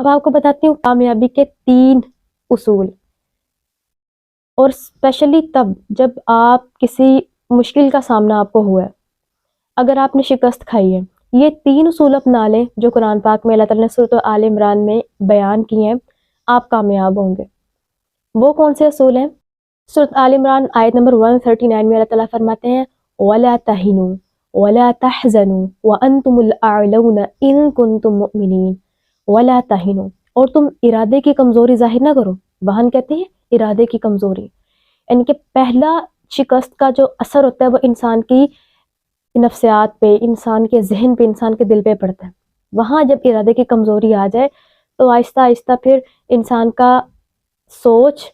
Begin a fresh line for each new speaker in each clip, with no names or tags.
اب آپ کو بتاتی ہوں کامیابی کے 3 اصول، اور اسپیشلی تب جب آپ کسی مشکل کا سامنا آپ کو ہوا ہے، اگر آپ نے شکست کھائی ہے، یہ 3 اصول اپنا لیں جو قرآن پاک میں اللہ تعالیٰ نے سورۃ آل عمران میں بیان کیے ہیں، آپ کامیاب ہوں گے۔ وہ کون سے اصول ہیں؟ سورۃ آل عمران آیت نمبر 139 میں اللہ تعالیٰ فرماتے ہیں وَلَا تَهِنُوا وَلَا تَحْزَنُوا وَأَنْتُمُ الْأَعْلَوْنَ إِن كُنتُم مُؤْمِنِينَ وَلَا تَهِنُوا، اور تم ارادے کی کمزوری ظاہر نہ کرو۔ وہن کہتے ہیں ارادے کی کمزوری، یعنی کہ پہلا شکست کا جو اثر ہوتا ہے وہ انسان کی نفسیات پہ، انسان کے ذہن پہ، انسان کے دل پہ پڑتا ہے۔ وہاں جب ارادے کی کمزوری آ جائے تو آہستہ آہستہ پھر انسان کا سوچ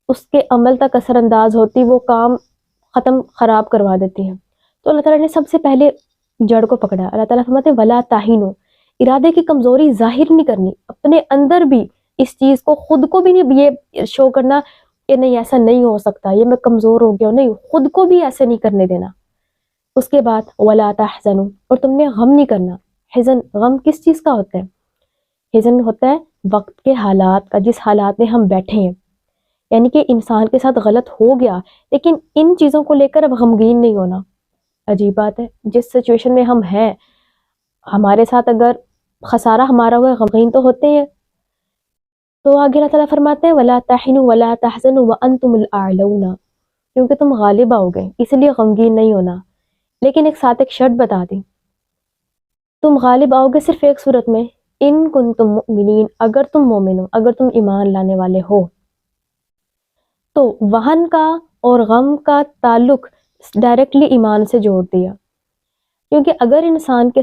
اس کے عمل تک اثر انداز ہوتی، وہ کام خراب کروا دیتی ہے۔ تو اللہ تعالیٰ نے سب سے پہلے جڑ کو پکڑا۔ اللہ تعالیٰ فرماتے ہیں وَلَا تَهِنُوا، ارادے کی کمزوری ظاہر نہیں کرنی، اپنے اندر بھی اس چیز کو، خود کو بھی نہیں یہ شو کرنا کہ نہیں ایسا نہیں ہو سکتا، یہ میں کمزور ہو گیا ہوں، نہیں، خود کو بھی ایسے نہیں کرنے دینا۔ اس کے بعد وَلَا تَحْزَنُوا، اور تم نے غم نہیں کرنا۔ حزن، غم کس چیز کا ہوتا ہے؟ حزن ہوتا ہے وقت کے حالات کا، جس حالات میں ہم بیٹھے ہیں، یعنی کہ انسان کے ساتھ غلط ہو گیا لیکن ان چیزوں کو لے کر اب غمگین نہیں ہونا۔ عجیب بات ہے، جس سچویشن میں ہم ہیں، ہمارے ساتھ اگر خسارہ ہمارا ہوا ہے، غمگین تو ہوتے ہیں۔ تو آگے اللہ تعالیٰ فرماتے ہیں وَلَا تَحِنُوا وَلَا تَحْزَنُوا وَأَنْتُمُ الْأَعْلَوْنَ، کیونکہ تم غالب آؤ گے، اس لیے غمگین نہیں ہونا۔ لیکن ایک ساتھ ایک شرط بتا دی، تم غالب آؤ گے صرف ایک صورت میں، ان کنتم مؤمنین، اگر تم مومن ہو، اگر تم ایمان لانے والے ہو۔ تو وہن کا اور غم کا تعلق ڈائریکٹلی ایمان سے جوڑ دیا، کیونکہ اگر انسان کے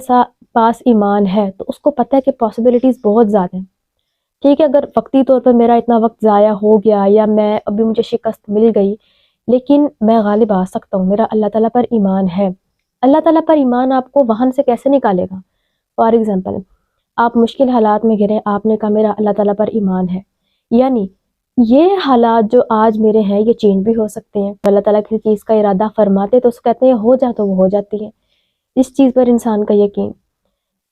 پاس ایمان ہے تو اس کو پتہ ہے کہ پاسبلٹیز بہت زیادہ ہیں۔ ٹھیک ہے، اگر وقتی طور پر میرا اتنا وقت ضائع ہو گیا یا میں ابھی مجھے شکست مل گئی، لیکن میں غالب آ سکتا ہوں، میرا اللہ تعالیٰ پر ایمان ہے۔ اللہ تعالیٰ پر ایمان آپ کو وہن سے کیسے نکالے گا؟ فار ایگزامپل، آپ مشکل حالات میں گرے، آپ نے کہا میرا اللہ تعالیٰ پر ایمان ہے، یعنی یہ حالات جو آج میرے ہیں یہ چینج بھی ہو سکتے ہیں۔ اللہ تعالیٰ کسی چیز کا ارادہ فرماتے تو اس کو کہتے ہیں ہو جا، تو وہ ہو جاتی ہے، اس چیز پر انسان کا یقین۔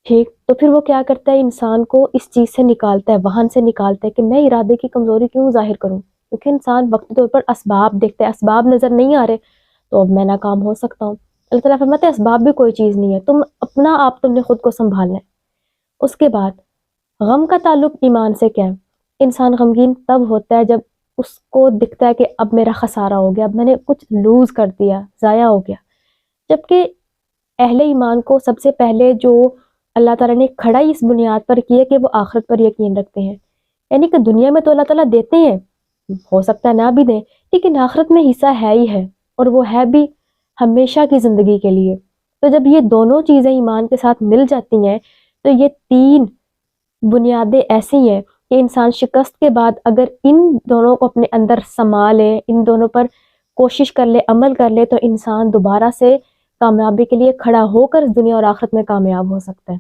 ٹھیک، تو پھر وہ کیا کرتا ہے، انسان کو اس چیز سے نکالتا ہے، وہن سے نکالتا ہے کہ میں ارادے کی کمزوری کیوں ظاہر کروں، کیونکہ انسان وقتی طور پر اسباب دیکھتا ہے، اسباب نظر نہیں آ رہے تو اب میں ناکام ہو سکتا ہوں۔ اللہ تعالیٰ فرماتے ہیں اسباب بھی کوئی چیز نہیں ہے، تم اپنا آپ، تم نے خود کو سنبھالنا ہے۔ اس کے بعد غم کا تعلق ایمان سے کیا ہے؟ انسان غمگین تب ہوتا ہے جب اس کو دکھتا ہے کہ اب میرا خسارہ ہو گیا، اب میں نے کچھ لوز کر دیا، ضائع ہو گیا۔ جبکہ اہل ایمان کو سب سے پہلے جو اللہ تعالیٰ نے کھڑا ہی اس بنیاد پر کیا کہ وہ آخرت پر یقین رکھتے ہیں، یعنی کہ دنیا میں تو اللہ تعالیٰ دیتے ہیں، ہو سکتا ہے نہ بھی دیں، لیکن آخرت میں حصہ ہے ہی ہے، اور وہ ہے بھی ہمیشہ کی زندگی کے لیے۔ تو جب یہ دونوں چیزیں ایمان کے ساتھ مل جاتی ہیں تو یہ 3 بنیادیں ایسی ہیں کہ انسان شکست کے بعد اگر ان دونوں کو اپنے اندر سما لے، ان دونوں پر کوشش کر لے، عمل کر لے، تو انسان دوبارہ سے کامیابی کے لیے کھڑا ہو کر اس دنیا اور آخرت میں کامیاب ہو سکتا ہے۔